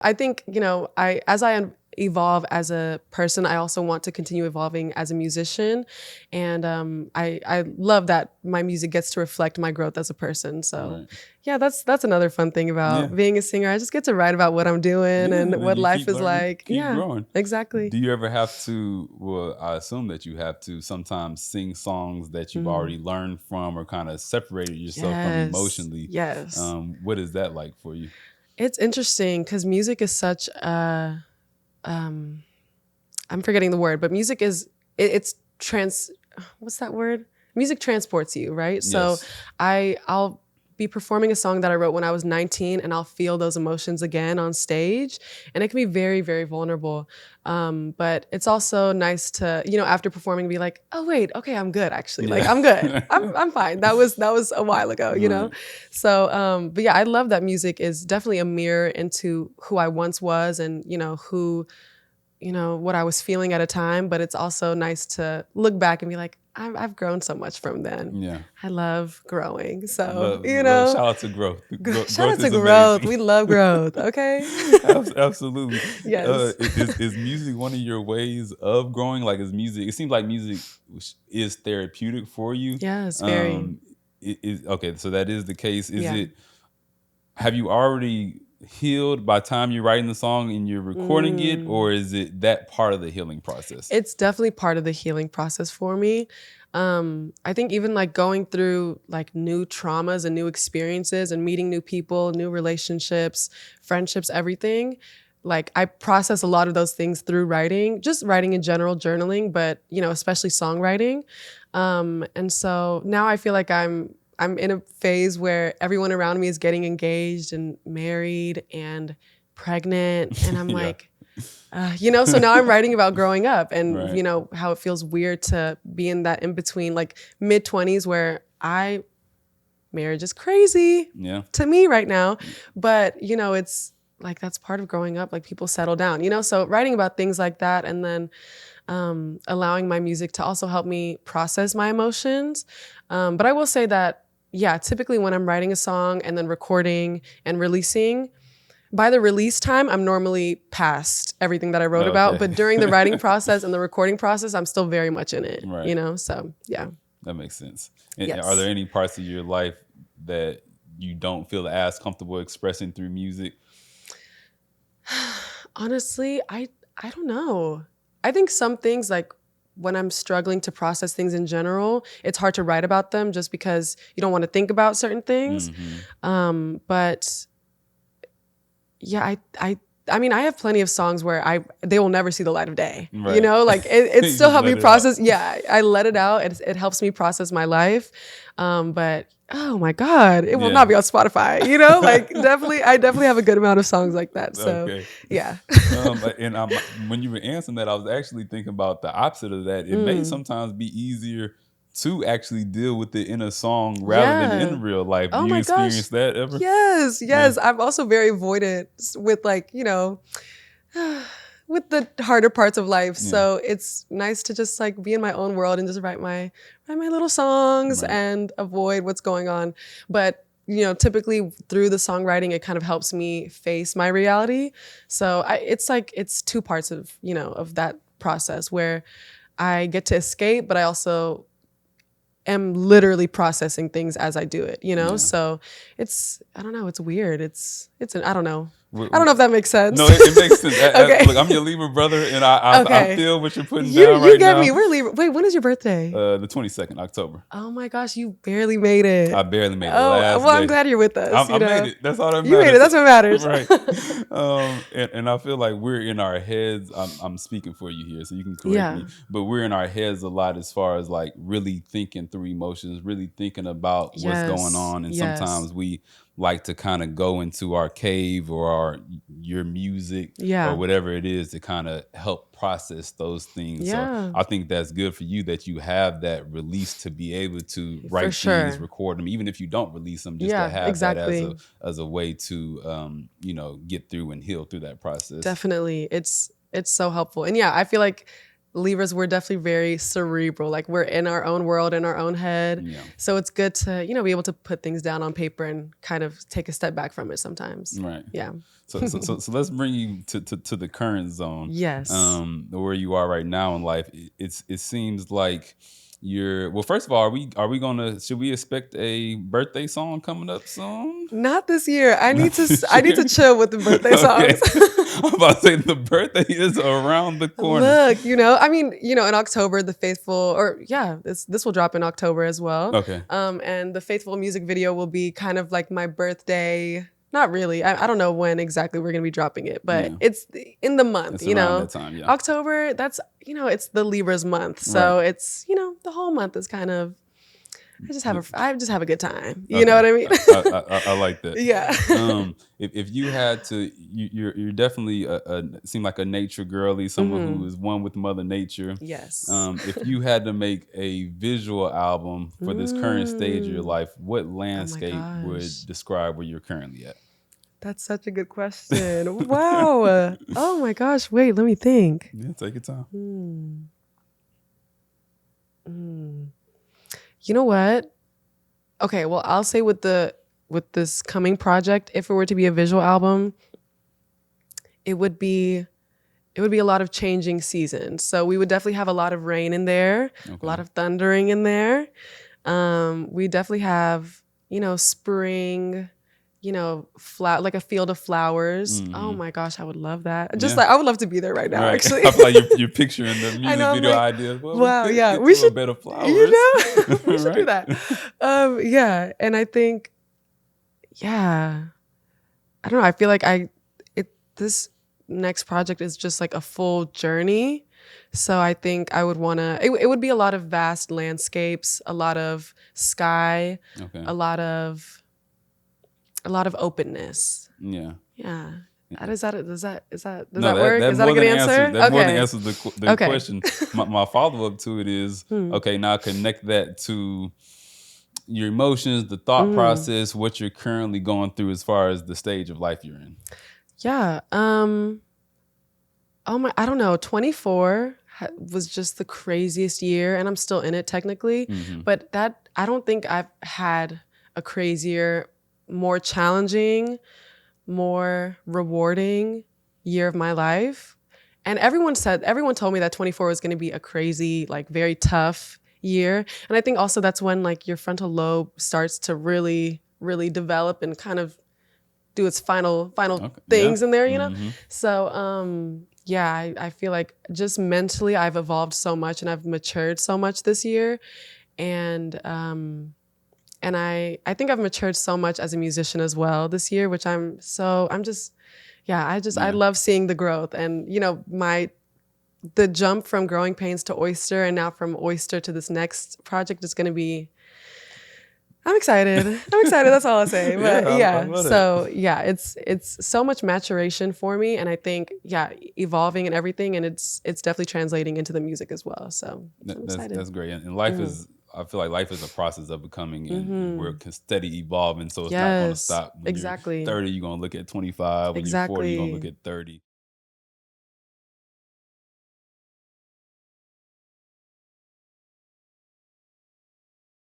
I think, as I evolve as a person, I also want to continue evolving as a musician. And I love that my music gets to reflect my growth as a person. So Right. yeah, that's another fun thing about Yeah. being a singer. I just get to write about what I'm doing Yeah, and and then what you life keep is learning, like. keep Yeah, growing. exactly. Do you ever have to, well, I assume that you have to sometimes sing songs that you've already learned from or kind of separated yourself from Yes. emotionally? Yes. What is that like for you? It's interesting because music is such a, I'm forgetting the word, but music is, it's what's that word? Music transports you, right? So Yes. I'll be performing a song that I wrote when I was 19 and I'll feel those emotions again on stage. And it can be very, very vulnerable. But it's also nice to, after performing be like, oh wait, okay, I'm good actually. Like I'm good. Yeah. I'm fine. That was a while ago. Right. So but yeah, I love that music is definitely a mirror into who I once was and, who what I was feeling at a time, but it's also nice to look back and be like, I've grown so much from then. Yeah. I love growing. So, Love, shout out to growth. shout Growth out to is growth. amazing. We love growth. Okay. Absolutely. Yes. Is music one of your ways of growing? Like, is music? It seems like music is therapeutic for you. Yes, very. Okay, so that is the case. Is Yeah. it? Have you already healed by the time you're writing the song and you're recording it, or is it that part of the healing process? It's definitely part of the healing process for me. I think even like going through like new traumas and new experiences and meeting new people, new relationships, friendships, everything. Like I process a lot of those things through writing, just writing in general, journaling, but especially songwriting. And so now I feel like I'm in a phase where everyone around me is getting engaged and married and pregnant, and I'm Yeah. like, so now I'm writing about growing up and, Right. how it feels weird to be in that in between, like mid 20s where marriage is crazy Yeah. to me right now. But, it's like that's part of growing up. Like people settle down, so writing about things like that and then allowing my music to also help me process my emotions. But I will say that, yeah, typically when I'm writing a song and then recording and releasing, by the release time, I'm normally past everything that I wrote about, Okay. but during the writing process and the recording process, I'm still very much in it, Right. So yeah. That makes sense. And are there Yes. any parts of your life that you don't feel as comfortable expressing through music? Honestly, I don't know. I think some things like when I'm struggling to process things in general, it's hard to write about them just because you don't want to think about certain things. But yeah, I mean, I have plenty of songs where they will never see the light of day. Right. Like it You still just helped me let it out. process. Yeah, I let it out. It helps me process my life. But oh my God, it will Yeah. not be on Spotify. Like I definitely have a good amount of songs like that. So Okay. yeah. And when you were answering that, I was actually thinking about the opposite of that. It may sometimes be easier to actually deal with it in a song rather than Yeah. in real life. Do Oh you my experience gosh. that ever? Yes, Yeah. yes. I'm also very avoidant with like, with the harder parts of life. Yeah. So it's nice to just like be in my own world and just write my little songs Right. and avoid what's going on. But typically through the songwriting, it kind of helps me face my reality. So it's two parts of of that process where I get to escape, but I also am literally processing things as I do it. Yeah. So I don't know, it's weird. I don't know. W- I don't know w- if that makes sense. No, it makes sense. Okay. Look, I'm your Libra brother, and I Okay. feel what you're putting down You right get me. now. We're Libra. Wait, when is your birthday? The 22nd October. Oh my gosh, you barely made I it. barely made it Oh, last well, I'm day. glad you're with us, I made it. That's all that You made it. matters. That's what matters. Right. And I feel like we're in our heads. I'm speaking for you here, so you can correct Yeah. me. But we're in our heads a lot as far as like really thinking through emotions, really thinking about what's going Yes. on. And Yes. sometimes we like to kind of go into our cave or your music or Yeah. whatever it is to kind of help process those things. So Yeah. I think that's good for you that you have that release to be able to For write things, sure. record them, even if you don't release them, just to Yeah, have that exactly. as a way to get through and heal through that process. Definitely. It's so helpful. And yeah, I feel like Libras, we're definitely very cerebral. Like we're in our own world, in our own head. Yeah. So it's good to, be able to put things down on paper and kind of take a step back from it sometimes. Right. Yeah. So let's bring you to the current zone. Yes. Where you are right now in life. It seems like well, first of all, should we expect a birthday song coming up soon? Not this year. I need to this I need to year? chill with the birthday songs. I'm about to say the birthday is around the corner. Look, in October, the Faithful, this will drop in October as well. Okay. And the Faithful music video will be kind of like my birthday. Not really. I don't know when exactly we're gonna be dropping it, but it's in the month. It's around that time, yeah. October. That's it's the Libra's month, so Right. it's the whole month is kind of. I just have a good time. You Okay. know what I mean? I like that. Yeah. If you had to, you're definitely seem like a nature girly, someone who is one with Mother Nature. Yes. If you had to make a visual album for this current stage of your life, what landscape would describe where you're currently at? That's such a good question. Wow. Oh my gosh. Wait, let me think. Yeah, take your time. You know what? Okay, well, I'll say with this coming project, if it were to be a visual album, it would be a lot of changing seasons. So we would definitely have a lot of rain in there, a lot of thundering in there. We definitely have, spring, like a field of flowers. Oh my gosh, I would love that. I would love to be there right now, actually. I feel like you're picturing the music video ideas. Well, wow, we should get a bed of flowers. We should do that. Yeah, and I think, I don't know. I feel like this next project is just like a full journey. So I think I would want to. It would be a lot of vast landscapes, a lot of sky, a lot of openness. Yeah. Yeah. Does that work? Is that a good That answer? more than answers the question. My follow-up to it is, okay, now connect that to your emotions, the thought process, what you're currently going through as far as the stage of life you're in. Yeah. I don't know. 24 was just the craziest year, and I'm still in it technically. But I don't think I've had a crazier, more challenging, more rewarding year of my life. And everyone told me that 24 was going to be a crazy, like very tough year. And I think also that's when like your frontal lobe starts to really, really develop and kind of do its final things in there, So, I feel like just mentally I've evolved so much and I've matured so much this year. And I think I've matured so much as a musician as well this year, which I love seeing the growth and, the jump from Growing Pains to Oyster and now from Oyster to this next project is going to be, I'm excited. That's all I'll say. But it's so much maturation for me. And I think, evolving and everything. And it's definitely translating into the music as well. So I'm excited. That's great. And life is, I feel like life is a process of becoming and we're steady evolving. So it's not going to stop. When you're 30, you're going to look at 25. When you're 40, you're going to look at 30.